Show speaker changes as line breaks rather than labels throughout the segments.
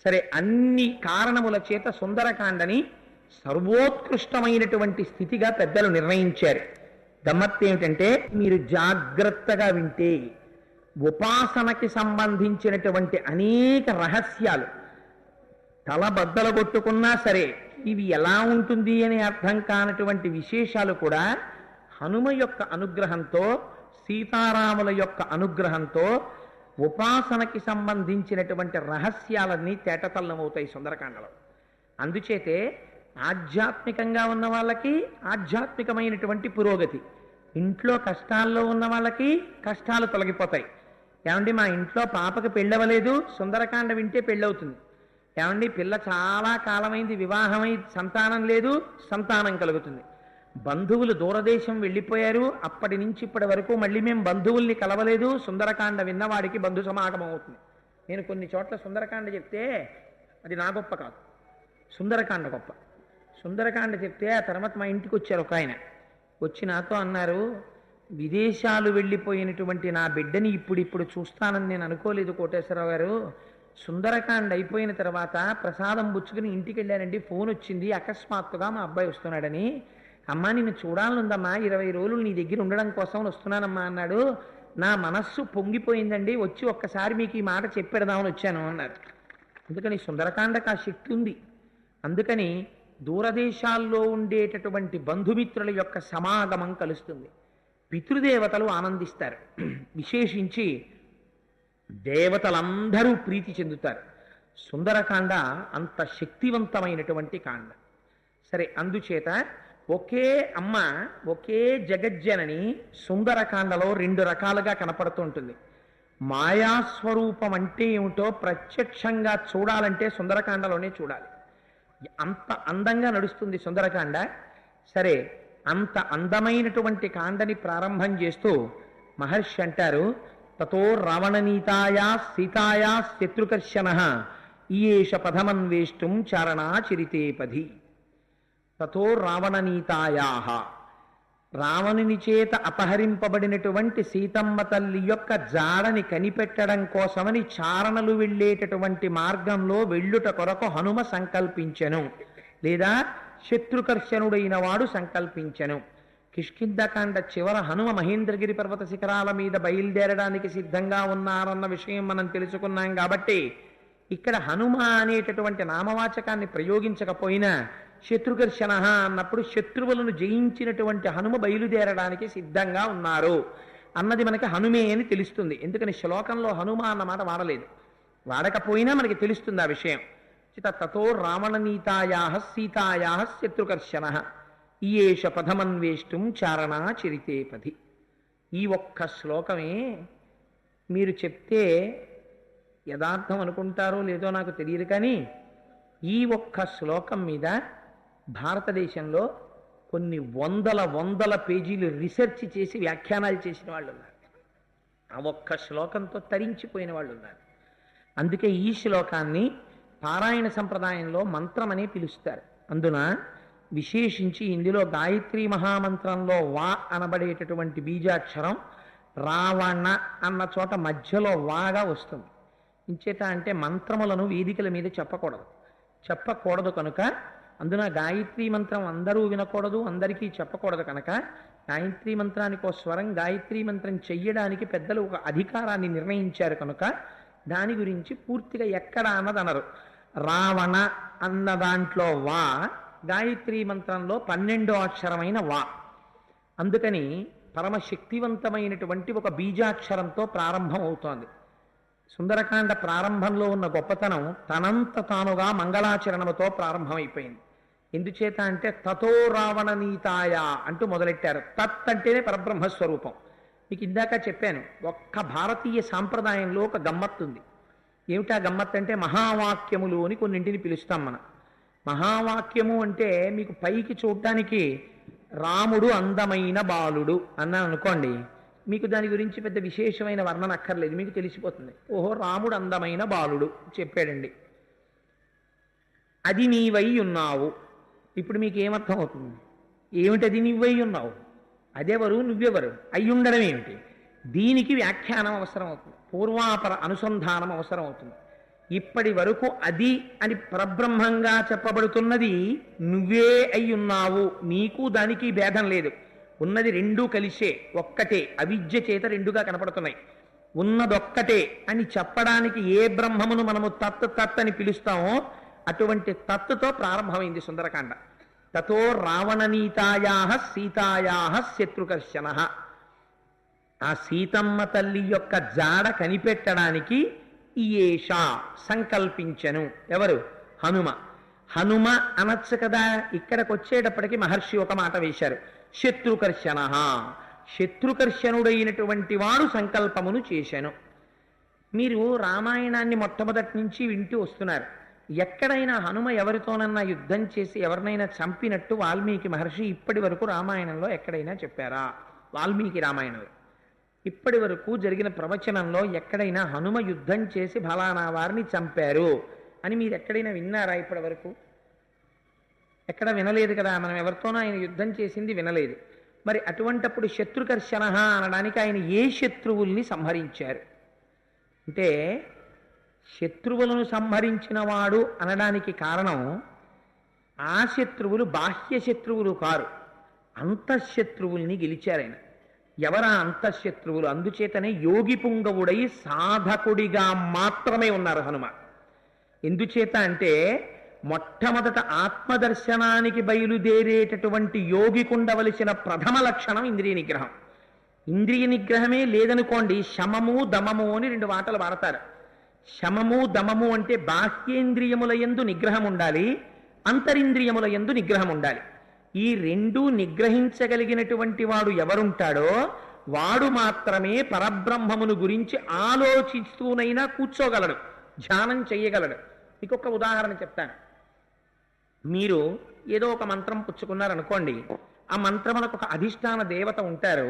సరే, అన్ని కారణముల చేత సుందరకాండని సర్వోత్కృష్టమైనటువంటి స్థితిగా పెద్దలు నిర్ణయించారు. గమ్మత్తు ఏమిటంటే, మీరు జాగ్రత్తగా వింటే ఉపాసనకి సంబంధించినటువంటి అనేక రహస్యాలు తలబద్దలు కొట్టుకున్నా సరే ఇవి ఎలా ఉంటుంది అని అర్థం కానటువంటి విశేషాలు కూడా హనుమ యొక్క అనుగ్రహంతో, సీతారాముల యొక్క అనుగ్రహంతో ఉపాసనకి సంబంధించినటువంటి రహస్యాలన్నీ తేటతల్లమవుతాయి సుందరకాండలో. అందుచేతే ఆధ్యాత్మికంగా ఉన్న వాళ్ళకి ఆధ్యాత్మికమైనటువంటి పురోగతి, ఇంట్లో కష్టాల్లో ఉన్న వాళ్ళకి కష్టాలు తొలగిపోతాయి. ఏమండి, మా ఇంట్లో పాపకి పెళ్ళవలేదు, సుందరకాండ వింటే పెళ్ళవుతుంది. ఏమండి, పిల్ల చాలా కాలమైంది వివాహమై సంతానం లేదు, సంతానం కలుగుతుంది. బంధువులు దూరదేశం వెళ్ళిపోయారు, అప్పటి నుంచి ఇప్పటి వరకు మళ్ళీ మేము బంధువుల్ని కలవలేదు, సుందరకాండ విన్నవాడికి బంధు సమాగమం అవుతుంది. నేను కొన్ని చోట్ల సుందరకాండ చెప్తే అది నా గొప్ప కాదు, సుందరకాండ గొప్ప. సుందరకాండ చెప్తే ఆ తర్వాత మా ఇంటికి వచ్చారు ఒక ఆయన, వచ్చి నాతో అన్నారు, విదేశాలు వెళ్ళిపోయినటువంటి నా బిడ్డని ఇప్పుడు చూస్తానని నేను అనుకోలేదు కోటేశ్వరరావు గారు. సుందరకాండ అయిపోయిన తర్వాత ప్రసాదం పుచ్చుకుని ఇంటికి వెళ్ళానండి, ఫోన్ వచ్చింది అకస్మాత్తుగా మా అబ్బాయి వస్తున్నాడని. అమ్మా, నిన్ను చూడాలనుందమ్మా, 20 రోజులు నీ దగ్గర ఉండడం కోసం వస్తున్నానమ్మా అన్నాడు. నా మనస్సు పొంగిపోయిందండి, వచ్చి ఒక్కసారి మీకు ఈ మాట చెప్పెడదామని వచ్చాను అన్నారు. అందుకని సుందరకాండకు ఆ శక్తి ఉంది. అందుకని దూరదేశాల్లో ఉండేటటువంటి బంధుమిత్రుల యొక్క సమాగమం కలుస్తుంది, పితృదేవతలు ఆనందిస్తారు, విశేషించి దేవతలందరూ ప్రీతి చెందుతారు. సుందరకాండ అంత శక్తివంతమైనటువంటి కాండ. సరే, అందుచేత ఒకే అమ్మ, ఒకే జగజ్జనని సుందరకాండలో 2 రకాలుగా కనపడుతూ ఉంటుంది. మాయాస్వరూపం అంటే ఏమిటో ప్రత్యక్షంగా చూడాలంటే సుందరకాండలోనే చూడాలి. అంత అందంగా నడుస్తుంది సుందరకాండ. సరే, అంత అందమైనటువంటి కాండని ప్రారంభం చేస్తూ మహర్షి అంటారు, తతో రావణనీతాయా సీతాయా శత్రుకర్షణ ఈయేష పథమన్వేష్టం చారణాచరితే పది. తతో రావణనీతాయా, రావణుని చేత అపహరింపబడినటువంటి సీతమ్మ తల్లి యొక్క జాడని కనిపెట్టడం కోసమని చారణలు వెళ్ళేటటువంటి మార్గంలో వెళ్ళుట కొరకు హనుమ సంకల్పించెను, లేదా శత్రుకర్షణుడైన వాడు సంకల్పించెను. కిష్కింధకాండ చివర హనుమ మహేంద్రగిరి పర్వత శిఖరాల మీద బయలుదేరడానికి సిద్ధంగా ఉన్నారన్న విషయం మనం తెలుసుకున్నాం. కాబట్టి ఇక్కడ హనుమ అనేటటువంటి నామవాచకాన్ని ప్రయోగించకపోయినా శత్రుకర్షణ అన్నప్పుడు శత్రువులను జయించినటువంటి హనుమ బయలుదేరడానికి సిద్ధంగా ఉన్నారు అన్నది మనకి హనుమే అని తెలుస్తుంది. ఎందుకని శ్లోకంలో హనుమ అన్న మాట వాడలేదు, వాడకపోయినా మనకి తెలుస్తుంది ఆ విషయం. తతో రావణనీతాయా సీతాయా శత్రుకర్షణ ఈయేష పథమన్వేష్టం చారణాచరితే పది. ఈ ఒక్క శ్లోకమే మీరు చెప్తే యథార్థం అనుకుంటారో లేదో నాకు తెలియదు, కానీ ఈ ఒక్క శ్లోకం మీద భారతదేశంలో కొన్ని వందల పేజీలు రీసెర్చ్ చేసి వ్యాఖ్యానాలు చేసిన వాళ్ళు ఉన్నారు. ఆ ఒక్క శ్లోకంతో తరించిపోయిన వాళ్ళు ఉన్నారు. అందుకే ఈ శ్లోకాన్ని పారాయణ సంప్రదాయంలో మంత్రమనే పిలుస్తారు. అందున విశేషించి ఇందులో గాయత్రీ మహామంత్రంలో వా అనబడేటటువంటి బీజాక్షరం రావణ అన్న చోట మధ్యలో వాగా వస్తుంది. ఇంచేత అంటే మంత్రములను వేదికల మీద చెప్పకూడదు కనుక అందున గాయత్రీ మంత్రం అందరూ వినకూడదు, అందరికీ చెప్పకూడదు కనుక గాయత్రీ మంత్రానికి ఒక స్వరం, గాయత్రీ మంత్రం చెయ్యడానికి పెద్దలు ఒక అధికారాన్ని నిర్ణయించారు కనుక దాని గురించి పూర్తిగా ఎక్కడ అన్నది అనరు. రావణ అన్న దాంట్లో వా గాయత్రీ మంత్రంలో 12వ అక్షరమైన వా. అందుకని పరమశక్తివంతమైనటువంటి ఒక బీజాక్షరంతో ప్రారంభం అవుతోంది. సుందరకాండ ప్రారంభంలో ఉన్న గొప్పతనం తనంత తానుగా మంగళాచరణముతో ప్రారంభమైపోయింది. ఎందుచేత అంటే తతో రావణనీతాయ అంటూ మొదలెట్టారు. తత్ అంటేనే పరబ్రహ్మస్వరూపం. మీకు ఇందాక చెప్పాను, ఒక్క భారతీయ సాంప్రదాయంలో ఒక గమ్మత్తు ఉంది. ఏమిటా గమ్మత్తు అంటే మహావాక్యములు అని కొన్నింటిని పిలుస్తాం మనం. మహావాక్యము అంటే మీకు పైకి చూడటానికి రాముడు అందమైన బాలుడు అన్నాను అనుకోండి, మీకు దాని గురించి పెద్ద విశేషమైన వర్ణన అక్కర్లేదు, మీకు తెలిసిపోతుంది. ఓహో, రాముడు అందమైన బాలుడు చెప్పాడండి, అది నీవై ఉన్నావు. ఇప్పుడు మీకు ఏమర్థం అవుతుంది? ఏమిటది నువ్వై ఉన్నావు? అదెవరు, నువ్వెవరు, అయి ఉండడం ఏమిటి? దీనికి వ్యాఖ్యానం అవసరం అవుతుంది, పూర్వాపర అనుసంధానం అవసరం అవుతుంది. ఇప్పటి వరకు అది అని పరబ్రహ్మంగా చెప్పబడుతున్నది నువ్వే అయి ఉన్నావు, నీకు దానికి భేదం లేదు, ఉన్నది రెండూ కలిసే ఒక్కటే, అవిద్య చేత రెండుగా కనపడుతున్నాయి, ఉన్నదొక్కటే అని చెప్పడానికి ఏ బ్రహ్మమును మనము తత్ తత్ అని పిలుస్తామో అటువంటి తత్తుతో ప్రారంభమైంది సుందరకాండ. తతో రావణనీతాయా సీతాయా శత్రుకర్షణ. ఆ సీతమ్మ తల్లి యొక్క జాడ కనిపెట్టడానికి ఈయేష సంకల్పించను. ఎవరు? హనుమ. హనుమ అనొచ్చు కదా. ఇక్కడికి వచ్చేటప్పటికి మహర్షి ఒక మాట వేశారు, శత్రుకర్షణ. శత్రుకర్షణుడైనటువంటి వాడు సంకల్పమును చేశాను. మీరు రామాయణాన్ని మొట్టమొదటి నుంచి వింటూ వస్తున్నారు. ఎక్కడైనా హనుమ ఎవరితోనన్నా యుద్ధం చేసి ఎవరినైనా చంపినట్టు వాల్మీకి మహర్షి ఇప్పటి వరకు రామాయణంలో ఎక్కడైనా చెప్పారా? వాల్మీకి రామాయణంలో ఇప్పటి వరకు జరిగిన ప్రవచనంలో ఎక్కడైనా హనుమ యుద్ధం చేసి ఫలానా వారిని చంపారు అని మీరు ఎక్కడైనా విన్నారా? ఇప్పటి వరకు ఎక్కడ వినలేదు కదా. మనం ఎవరితోనో ఆయన యుద్ధం చేసింది వినలేదు. మరి అటువంటప్పుడు శత్రుకర్షణ అనడానికి ఆయన ఏ శత్రువుల్ని సంహరించారు అంటే, శత్రువులను సంహరించిన వాడు అనడానికి కారణం ఆ శత్రువులు బాహ్య శత్రువులు కారు, అంతఃశత్రువుల్ని గెలిచారాయన. ఎవరా అంతఃశత్రువులు? అందుచేతనే యోగి పుంగవుడై సాధకుడిగా మాత్రమే ఉన్నారు హనుమ. ఎందుచేత అంటే మొట్టమొదట ఆత్మదర్శనానికి బయలుదేరేటటువంటి యోగికి ఉండవలసిన ప్రథమ లక్షణం ఇంద్రియ నిగ్రహం. ఇంద్రియ నిగ్రహమే లేదనుకోండి, శమము దమము అని రెండు మాటలు వాడతారు. శమము దమము అంటే బాహ్యేంద్రియముల యందు నిగ్రహం ఉండాలి, అంతరింద్రియముల యందు నిగ్రహం ఉండాలి. ఈ రెండూ నిగ్రహించగలిగినటువంటి వాడు ఎవరుంటాడో వాడు మాత్రమే పరబ్రహ్మమును గురించి ఆలోచిస్తూనైనా కూర్చోగలడు, ధ్యానం చెయ్యగలడు. మీకు ఒక ఉదాహరణ చెప్తాను. మీరు ఏదో ఒక మంత్రం పుచ్చుకున్నారనుకోండి, ఆ మంత్రములకు ఒక అధిష్టాన దేవత ఉంటారు.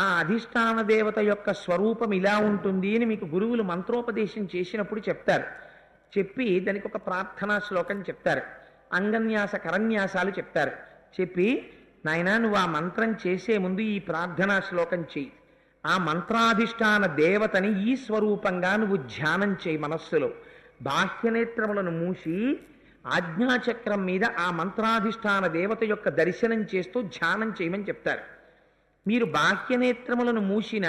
ఆ అధిష్టాన దేవత యొక్క స్వరూపం ఇలా ఉంటుంది అని మీకు గురువులు మంత్రోపదేశం చేసినప్పుడు చెప్తారు. చెప్పి దానికి ఒక ప్రార్థనా శ్లోకం చెప్తారు, అంగన్యాస కరన్యాసాలు చెప్తారు. చెప్పి నాయనా నువ్వు ఆ మంత్రం చేసే ముందు ఈ ప్రార్థనా శ్లోకం చెయ్యి, ఆ మంత్రాధిష్టాన దేవతని ఈ స్వరూపంగా నువ్వు ధ్యానం చేయి మనస్సులో. బాహ్యనేత్రములను మూసి ఆజ్ఞాచక్రం మీద ఆ మంత్రాధిష్టాన దేవత యొక్క దర్శనం చేస్తూ ధ్యానం చేయమని చెప్తారు. మీరు బాహ్యనేత్రములను మూసిన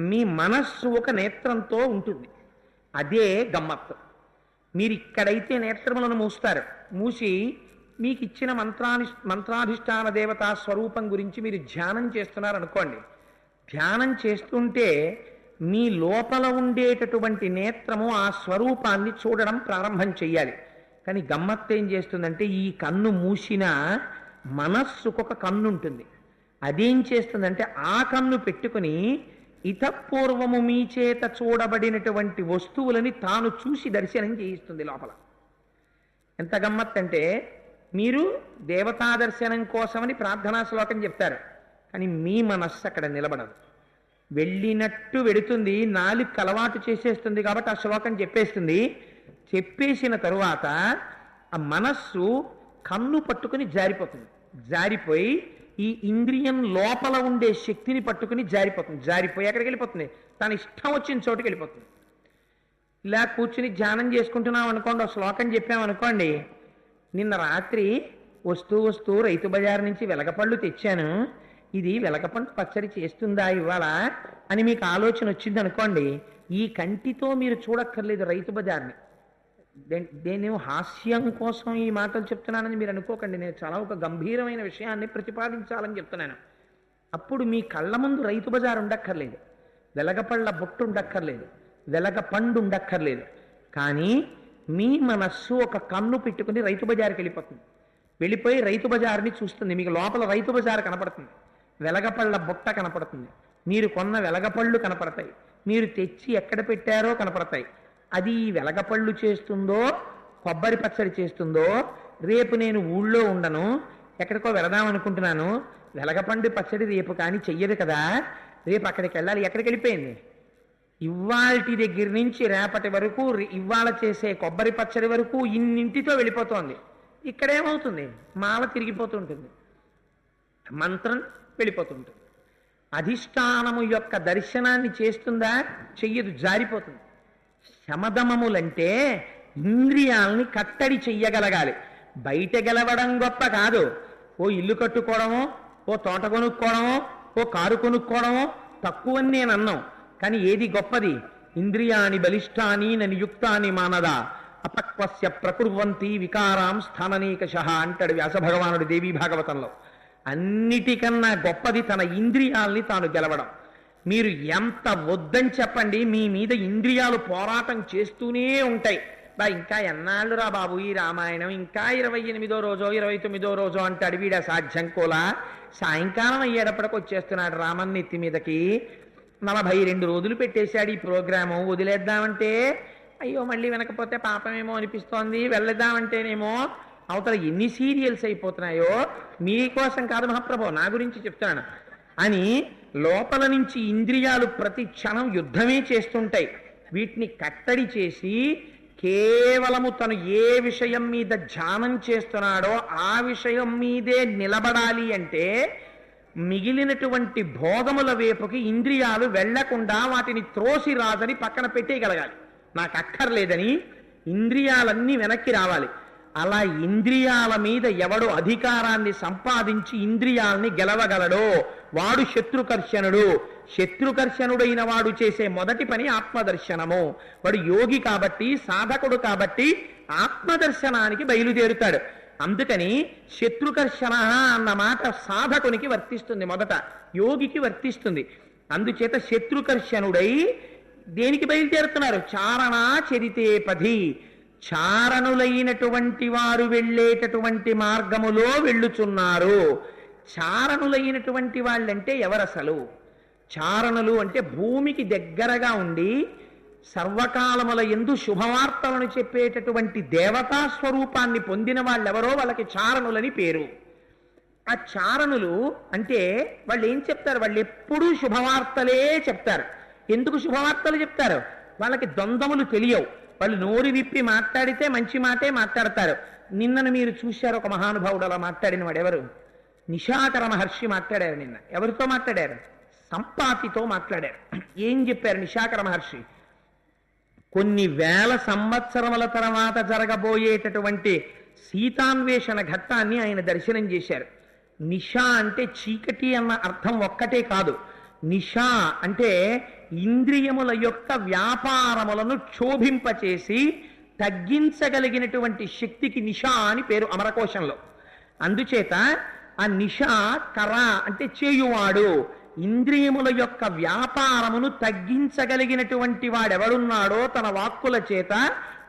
మీ మనస్సు ఒక నేత్రంతో ఉంటుంది. అదే గమ్మత్తు. మీరు ఇక్కడైతే నేత్రములను మూస్తారు, మూసి మీకు ఇచ్చిన మంత్రాధిష్టాన దేవతా స్వరూపం గురించి మీరు ధ్యానం చేస్తున్నారు అనుకోండి. ధ్యానం చేస్తుంటే మీ లోపల ఉండేటటువంటి నేత్రము ఆ స్వరూపాన్ని చూడడం ప్రారంభం చెయ్యాలి. కానీ గమ్మత్తు ఏం చేస్తుందంటే, ఈ కన్ను మూసిన మనస్సుకొక కన్ను ఉంటుంది. అదేం చేస్తుందంటే ఆ కన్ను పెట్టుకుని ఇతపూర్వము మీ చేత చూడబడినటువంటి వస్తువులని తాను చూసి దర్శనం చేయిస్తుంది లోపల. ఎంత గమ్మత్ అంటే, మీరు దేవతా దర్శనం కోసమని ప్రార్థనా శ్లోకం చెప్తారు, కానీ మీ మనస్సు అక్కడ నిలబడదు. వెళ్ళినట్టు వెడుతుంది, నాలుగు అలవాటు చేసేస్తుంది కాబట్టి ఆ శ్లోకం చెప్పేస్తుంది. చెప్పేసిన తరువాత ఆ మనస్సు కన్ను పట్టుకుని జారిపోతుంది. జారిపోయి ఈ ఇంద్రియం లోపల ఉండే శక్తిని పట్టుకుని జారిపోతుంది. జారిపోయి ఎక్కడికి వెళ్ళిపోతుంది? తన ఇష్టం వచ్చిన చోటుకి వెళ్ళిపోతుంది. ఇలా కూర్చుని ధ్యానం చేసుకుంటున్నాం అనుకోండి, ఒక శ్లోకం చెప్పామనుకోండి, నిన్న రాత్రి వస్తూ రైతు బజార్ నుంచి వెలగపళ్ళు తెచ్చాను, ఇది వెలగపండు పచ్చడి చేస్తుందా ఇవాళ అని మీకు ఆలోచన వచ్చింది అనుకోండి, ఈ కంటితో మీరు చూడక్కర్లేదు రైతు బజార్ని. నేను హాస్యం కోసం ఈ మాటలు చెప్తున్నానని మీరు అనుకోకండి, నేను చాలా ఒక గంభీరమైన విషయాన్ని ప్రతిపాదించాలని చెప్తున్నాను. అప్పుడు మీ కళ్ళ ముందు రైతు బజార్ ఉండక్కర్లేదు, వెలగపళ్ళ బొట్టు ఉండక్కర్లేదు, వెలగ పండు ఉండక్కర్లేదు. కానీ మీ మనస్సు ఒక కన్ను పెట్టుకుని రైతు బజార్కి వెళ్ళిపోతుంది. వెళ్ళిపోయి రైతు బజార్ని చూస్తుంది. మీకు లోపల రైతు బజార్ కనపడుతుంది, వెలగపళ్ళ బుట్ట కనపడుతుంది, మీరు కొన్న వెలగపళ్ళు కనపడతాయి, మీరు తెచ్చి ఎక్కడ పెట్టారో కనపడతాయి. అది వెలగపళ్ళు చేస్తుందో కొబ్బరి పచ్చడి చేస్తుందో, రేపు నేను ఊళ్ళో ఉండను, ఎక్కడికో వెళదాం అనుకుంటున్నాను, వెలగపండు పచ్చడి రేపు కానీ చెయ్యదు కదా, రేపు అక్కడికి వెళ్ళాలి. ఎక్కడికి వెళ్ళిపోయింది? ఇవాల్టి దగ్గర నుంచి రేపటి వరకు, ఇవాళ చేసే కొబ్బరి పచ్చడి వరకు ఇన్నింటితో వెళ్ళిపోతోంది. ఇక్కడేమవుతుంది? మాల తిరిగిపోతుంటుంది, మంత్రం వెళ్ళిపోతుంటుంది. అధిష్టానము యొక్క దర్శనాన్ని చేస్తుందా? చెయ్యదు, జారిపోతుంది. శమదమములంటే ఇంద్రియాలని కట్టడి చెయ్యగలగాలి. బయట గెలవడం గొప్ప కాదు. ఓ ఇల్లు కట్టుకోవడమో, ఓ తోట కొనుక్కోవడమో, ఓ కారు కొనుక్కోవడమో తక్కువని నేను అన్నాం. కానీ ఏది గొప్పది? ఇంద్రియాని బలిష్టాని నియుక్తాని మానద అపక్వస్య ప్రకుర్వంతి వికారాం స్థాననేకశ అంటాడు వ్యాస భగవానుడు దేవీ భాగవతంలో. అన్నిటికన్నా గొప్పది తన ఇంద్రియాల్ని తాను గెలవడం. మీరు ఎంత వద్దని చెప్పండి, మీ మీద ఇంద్రియాలు పోరాటం చేస్తూనే ఉంటాయి. ఇంకా ఎన్నాళ్ళు రా బాబు ఈ రామాయణం, ఇంకా 28వ రోజో 29వ రోజో అంటాడు. వీడ సాధ్యం కోలా. సాయంకాలం అయ్యేటప్పటికి వచ్చేస్తున్నాడు రామన్ నెత్తి మీదకి. 42 రోజులు పెట్టేశాడు ఈ ప్రోగ్రాము. వదిలేద్దామంటే అయ్యో మళ్ళీ వినకపోతే పాపమేమో అనిపిస్తోంది, వెళ్ళేద్దామంటేనేమో అవతల ఎన్ని సీరియల్స్ అయిపోతున్నాయో. మీకోసం కాదు మహాప్రభు, నా గురించి చెప్తాను అని లోపల నుంచి ఇంద్రియాలు ప్రతి క్షణం యుద్ధమే చేస్తుంటాయి. వీటిని కట్టడి చేసి కేవలము తను ఏ విషయం మీద ధ్యానం చేస్తున్నాడో ఆ విషయం మీదే నిలబడాలి అంటే మిగిలినటువంటి భోగముల వైపుకి ఇంద్రియాలు వెళ్లకుండా వాటిని త్రోసి రాదని పక్కన పెట్టేయగలగాలి. నాకు అక్కర్లేదని ఇంద్రియాలన్నీ వెనక్కి రావాలి. అలా ఇంద్రియాల మీద ఎవడు అధికారాన్ని సంపాదించి ఇంద్రియాల్ని గెలవగలడో వాడు శత్రుకర్షణుడు. శత్రుకర్షణుడైన వాడు చేసే మొదటి పని ఆత్మదర్శనము. వాడు యోగి కాబట్టి, సాధకుడు కాబట్టి ఆత్మదర్శనానికి బయలుదేరుతాడు. అందుకని శత్రుకర్షణ అన్న మాట సాధకునికి వర్తిస్తుంది, మొదట యోగికి వర్తిస్తుంది. అందుచేత శత్రుకర్షణుడై దేనికి బయలుదేరుతున్నారు? చారణా చరితే పది. చారణులైనటువంటి వారు వెళ్ళేటటువంటి మార్గములో వెళ్ళుచున్నారు. చారణులైనటువంటి వాళ్ళంటే ఎవరసలు? చారణులు అంటే భూమికి దగ్గరగా ఉండి సర్వకాలముల యందు శుభవార్తలను చెప్పేటటువంటి దేవతా స్వరూపాన్ని పొందిన వాళ్ళెవరో వాళ్ళకి చారణులని పేరు. ఆ చారణులు అంటే వాళ్ళు ఏం చెప్తారు? వాళ్ళు ఎప్పుడూ శుభవార్తలే చెప్తారు. ఎందుకు శుభవార్తలు చెప్తారు? వాళ్ళకి ద్వంద్వములు తెలియవు. వాళ్ళు నోరు విప్పి మాట్లాడితే మంచి మాటే మాట్లాడతారు. నిన్నను మీరు చూశారు ఒక మహానుభావుడు అలా మాట్లాడిన వాడు ఎవరు? నిశాకర మహర్షి మాట్లాడారు. నిన్న ఎవరితో మాట్లాడారు? సంపాతితో మాట్లాడారు. ఏం చెప్పారు నిశాకర మహర్షి? కొన్ని వేల సంవత్సరముల తర్వాత జరగబోయేటటువంటి సీతాన్వేషణ ఘట్టాన్ని ఆయన దర్శనం చేశారు. నిషా అంటే చీకటి అన్న అర్థం ఒక్కటే కాదు. నిషా అంటే ఇంద్రియముల యొక్క వ్యాపారములను క్షోభింపచేసి తగ్గించగలిగినటువంటి శక్తికి నిషా అని పేరు అమరకోశంలో. అందుచేత ఆ నిషా కర అంటే చేయువాడు. ఇంద్రియముల యొక్క వ్యాపారమును తగ్గించగలిగినటువంటి వాడెవడున్నాడో తన వాక్కుల చేత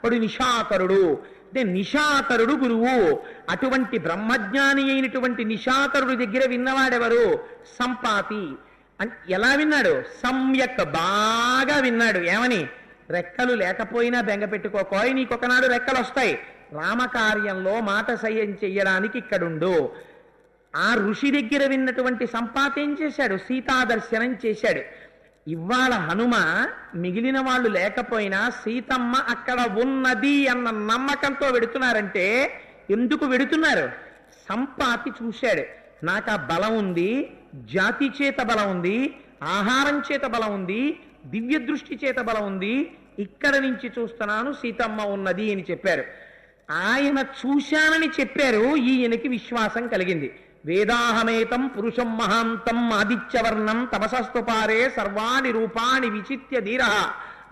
వాడు నిషాకరుడు. అంటే నిషాకరుడు గురువు. అటువంటి బ్రహ్మజ్ఞాని అయినటువంటి నిషాకరుడు దగ్గర విన్నవాడెవరు? సంపాతి. ఎలా విన్నాడు? సమ్యక్, బాగా విన్నాడు. ఏమని? రెక్కలు లేకపోయినా బెంగ పెట్టుకోకోయ్, నీకొకనాడు రెక్కలు వస్తాయి. రామకార్యంలో మాట సయ్యం చెయ్యడానికి ఇక్కడుండు. ఆ ఋషి దగ్గర విన్నటువంటి సంపాతి ఏం చేశాడు? సీతాదర్శనం చేశాడు. ఇవాళ హనుమ మిగిలిన వాళ్ళు లేకపోయినా సీతమ్మ అక్కడ ఉన్నది అన్న నమ్మకంతో వెడుతున్నారంటే ఎందుకు వెడుతున్నారు? సంపాతి చూశాడు. నాకు ఆ బలం ఉంది, జాతి చేత బలం ఉంది, ఆహారం చేత బలం ఉంది, దివ్య దృష్టి చేత బలం ఉంది, ఇక్కడ నుంచి చూస్తున్నాను సీతమ్మ ఉన్నది అని చెప్పారు. ఆయన చూశానని చెప్పారు. ఈయనకి విశ్వాసం కలిగింది. వేదాహమేతం పురుషం మహాంతం ఆదిత్యవర్ణం తపసస్తుపారే సర్వాణి రూపాణి విచిత్య ధీర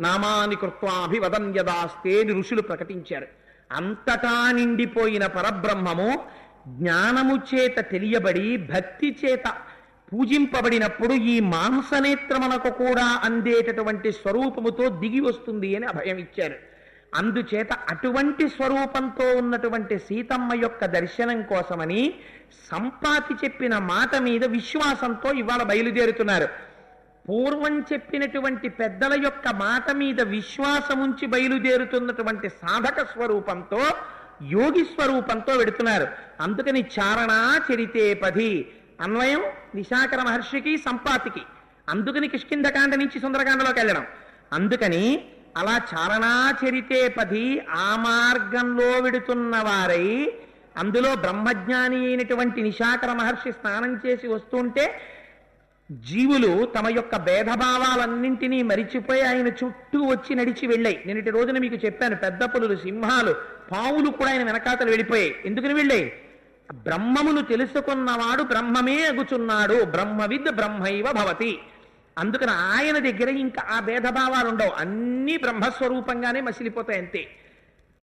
నామాని కృత్వాభివదన్ యదాస్తే ఋషులు ప్రకటించారు. అంతటా నిండిపోయిన పరబ్రహ్మము జ్ఞానము చేత తెలియబడి భక్తి చేత పూజింపబడినప్పుడు ఈ మాంసనేత్రమునకు కూడా అందేటటువంటి స్వరూపముతో దిగి వస్తుంది అని అభయం ఇచ్చారు. అందుచేత అటువంటి స్వరూపంతో ఉన్నటువంటి సీతమ్మ యొక్క దర్శనం కోసమని సంపాతి చెప్పిన మాట మీద విశ్వాసంతో ఇవాళ బయలుదేరుతున్నారు. పూర్వం చెప్పినటువంటి పెద్దల యొక్క మాట మీద విశ్వాసముంచి బయలుదేరుతున్నటువంటి సాధక స్వరూపంతో, యోగి స్వరూపంతో వెడుతున్నారు. అందుకని చారణా చరితే పది అన్వయం నిశాకర మహర్షికి, సంపాతికి. అందుకని కిష్కింధకాండ నుంచి సుందరకాండలోకి వెళ్ళడం. అందుకని అలా చారణాచరితే పది ఆ మార్గంలో వెడుతున్న వారై, అందులో బ్రహ్మజ్ఞాని అయినటువంటి నిశాకర మహర్షి స్నానం చేసి వస్తుంటే జీవులు తమ యొక్క భేదభావాలన్నింటినీ మరిచిపోయి ఆయన చుట్టూ వచ్చి నడిచి వెళ్ళాయి. నిన్నటి రోజున మీకు చెప్పాను, పెద్ద పులులు, సింహాలు, పావులు కూడా ఆయన వెనకాతలు వెళ్ళిపోయాయి. ఎందుకని వెళ్ళాయి? బ్రహ్మమును తెలుసుకున్నవాడు బ్రహ్మమే అగుచున్నాడు, బ్రహ్మవిద్ బ్రహ్మైవ భవతి. అందుకని ఆయన దగ్గర ఇంకా ఆ భేదభావాలు ఉండవు, అన్నీ బ్రహ్మస్వరూపంగానే మసిలిపోతాయి అంతే.